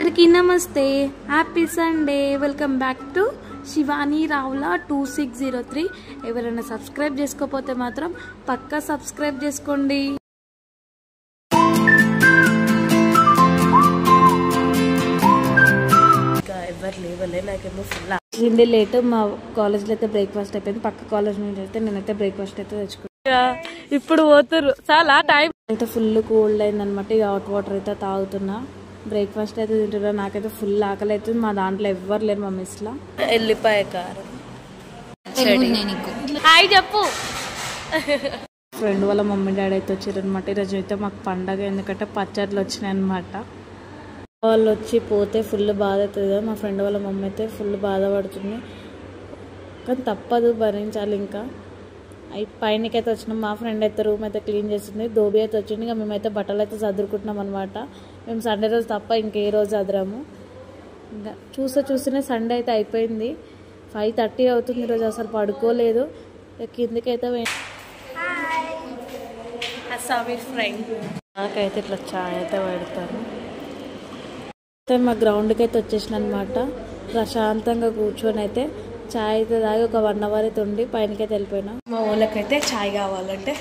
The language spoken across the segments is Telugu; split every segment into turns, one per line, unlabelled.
అందరికీ నమస్తే, happy Sunday. Welcome back to Shivani Ravula 2603. ఎవరైనా సబ్స్క్రైబ్ చేసుకోకపోతే మాత్రం పక్కా సబ్స్క్రైబ్ చేసుకోండి. ఇంకా ఎవరు లేవలే, నాకేమో ఫుల్ ఇండి లేట్. మా కాలేజ్లో అయితే బ్రేక్ఫాస్ట్ అయిపోయింది. పక్క కాలేజ్ నుంచి అయితే నేనైతే బ్రేక్ఫాస్ట్ అయితే తెచ్చుకున్నా. ఇప్పుడు పోతురు చాలా టైం అయితే ఫుల్ కోల్డ్ అయింది అనమాట. ఇక హాట్ వాటర్ అయితే తాగుతున్నా. బ్రేక్ఫాస్ట్ అయితే తింటున్నా. నాకైతే ఫుల్ ఆకలి అవుతుంది. మా దాంట్లో ఎవ్వరు లేరు మా మెస్లో. ఎల్లిపాయ కారం. హాయ్ చెప్పు. ఫ్రెండ్ వాళ్ళ మమ్మీ డాడీ అయితే వచ్చారు అనమాట. ఈరోజు అయితే మాకు పండగ, ఎందుకంటే పచ్చట్లు వచ్చినాయి అనమాట. వాళ్ళు వచ్చి పోతే ఫుల్ బాధ అవుతుంది కదా. మా ఫ్రెండ్ వాళ్ళ మమ్మీ అయితే ఫుల్ బాధపడుతుంది, కానీ తప్పదు, భరించాలి. ఇంకా పైనకైతే వచ్చినాం. మా ఫ్రెండ్ అయితే రూమ్ అయితే క్లీన్ చేస్తుంది. దోబి అయితే వచ్చింది. ఇంకా మేమైతే బట్టలు అయితే చదురుకుంటున్నాం అనమాట. మేము సండే రోజు తప్ప ఇంకే రోజు చదిరాము. ఇంకా చూస్తూనే సండే అయితే అయిపోయింది. 5:30 అవుతుంది. ఈరోజు అసలు పడుకోలేదు. కిందకైతే ఫ్రెండ్ నాకైతే ఇట్లా చాయ్ అయితే పెడతాను. అయితే మా గ్రౌండ్కి అయితే వచ్చేసిన అనమాట. ప్రశాంతంగా కూర్చొని అయితే చాయ్ అయితే తాగి ఒక 1 అవర్ అయితే ఉండి పైనకైతే వెళ్ళిపోయినా. మా ఊళ్ళకైతే చాయ్ కావాలంటే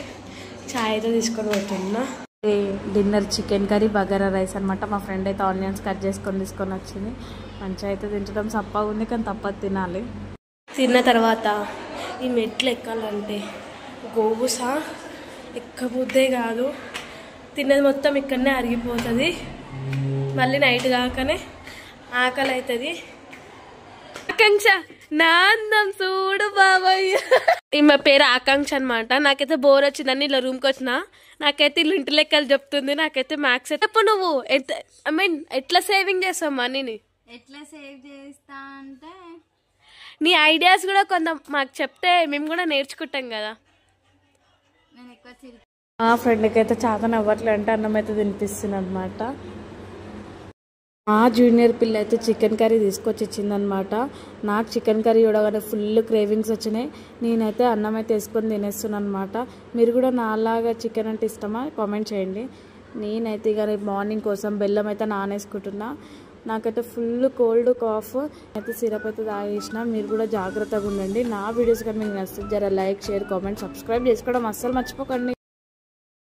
చాయ్ అయితే తీసుకొని పోతున్నా. Dinner chicken curry, bagara rice అనమాట. మా ఫ్రెండ్ అయితే ఆనియన్స్ కట్ తీసుకొని వచ్చింది. మంచిగా అయితే తింటడం సప్పగా ఉంది, కానీ తప్పదు తినాలి. తిన్న తర్వాత ఈ మెట్లు ఎక్కాలంటే గోబుస ఎక్కబుద్దే కాదు. తిన్నది మొత్తం ఇక్కడనే అరిగిపోతుంది. మళ్ళీ నైట్ కాకనే ఆకలి అవుతుంది. ఆకాంక్ష నా అందం చూడు బాబాయ్. ఈమె పేరు ఆకాంక్ష అనమాట. నాకైతే బోర్ వచ్చిందని ఇలా రూమ్కి వచ్చిన. నాకైతే ఇల్లు ఇంటి లెక్కలు చెప్తుంది. నాకైతే మ్యాథ్స్ చెప్పు. నువ్వు ఎట్లా సేవింగ్ చేస్తావు మనీని?
ఎట్లా సేవ్ చేస్తా అంటే
నీ ఐడియాస్ కూడా కొంత మాకు చెప్తే మేము కూడా నేర్చుకుంటాం కదా.
నేను ఎక్కువ
మా ఫ్రెండ్కి అయితే చాలా నవ్వట్లే అంటే అన్నం అయితే తినిపిస్తుంది అనమాట. మా జూనియర్ పిల్ల అయితే చికెన్ కర్రీ తీసుకొచ్చి ఇచ్చిందనమాట. నాకు చికెన్ కర్రీ చూడగానే ఫుల్ క్రేవింగ్స్ వచ్చినాయి. నేనైతే అన్నం అయితే వేసుకొని తినేస్తున్నాను అనమాట. మీరు కూడా నాలాగా చికెన్ అంటే ఇష్టమా కామెంట్ చేయండి. నేనైతే ఇక మార్నింగ్ కోసం బెల్లం అయితే నానేసుకుంటున్నా. నాకైతే ఫుల్ కోల్డ్ కాఫ్ అయితే సిరప్ అయితే తాగేసిన. మీరు కూడా జాగ్రత్తగా ఉండండి. నా వీడియోస్ కానీ మీకు నచ్చితే జర లైక్, షేర్, కామెంట్, సబ్స్క్రైబ్ చేసుకోవడం అస్సలు మర్చిపోకండి.